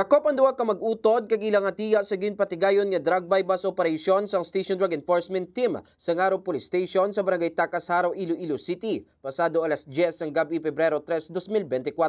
Sakop ang duha ka mag-utod kag ilang atiya sa ginpatigayon nga drug bypass operation sang Station Drug Enforcement Team sa Ngaro Police Station sa Barangay Takasaro, Iloilo City, pasado alas 10 ng gabi Pebrero 3, 2024.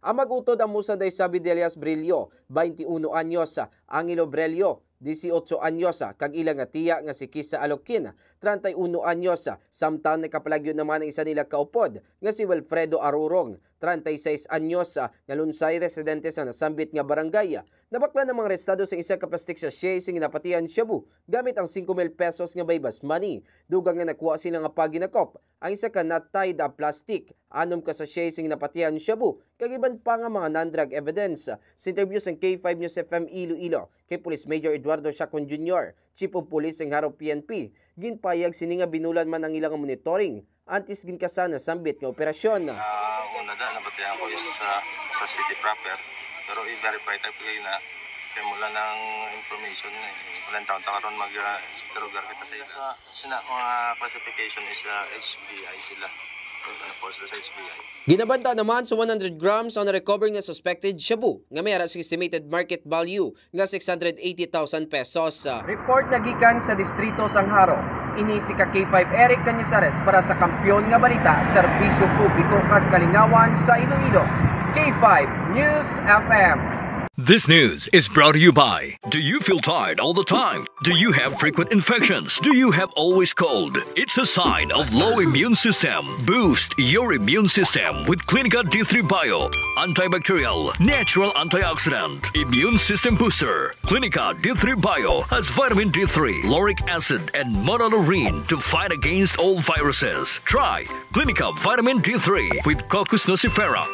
Ang mag-utod ang Musanday Sabi de Elias Brillo, 21 anyos, Angelo Brelio, 18 anyos, kag ilang atiya nga si Kisa Alokin, 31 anyos, samtang nakapalagyo naman ang isa nila kaupod nga si Wilfredo Arurong, 36 anyos, nga lunsay residente sa nasambit nga barangay. Nabakla namang arestado sa isa ka plastic sachet sing napatian Shabu gamit ang 5,000 pesos nga bypass money. Dugang nga nakuha sila nga paginakop ang isa ka not-tied plastic, 6 ka sachet sing napatian Shabu, kag iban pa nga mga non-drug evidence. Sa interview sa K5 News FM Iloilo kay Police Major Eduardo Chacon Jr., Chief of Police ng Ngaro PNP, ginpayag sini nga binulan man ang ilang monitoring antes ginkasan na sambit nga operasyon. Una nabatihan ko is sa city proper, pero i-verify tayo kayo na kaya mula ng information walang taon karon mag-interrogar kita sa mga classification is HBI sila. Ginabanta naman sa 100 grams ang na-recover nga suspected shabu nga may ara sa estimated market value nga 680,000 pesos. Report na gikan sa distrito Sangharo. Ini si K5 Eric Cañizares para sa Kampiyon nga Balita, Serbisyo Publiko kag Kalingawan sa Iloilo. K5 News FM. This news is brought to you by, do you feel tired all the time? Do you have frequent infections? Do you have always cold? It's a sign of low immune system. Boost your immune system with Clinica D3 Bio, antibacterial, natural antioxidant, immune system booster. Clinica D3 Bio has vitamin D3, lauric acid, and monolurine to fight against all viruses. Try Clinica Vitamin D3 with Coccus nocifera.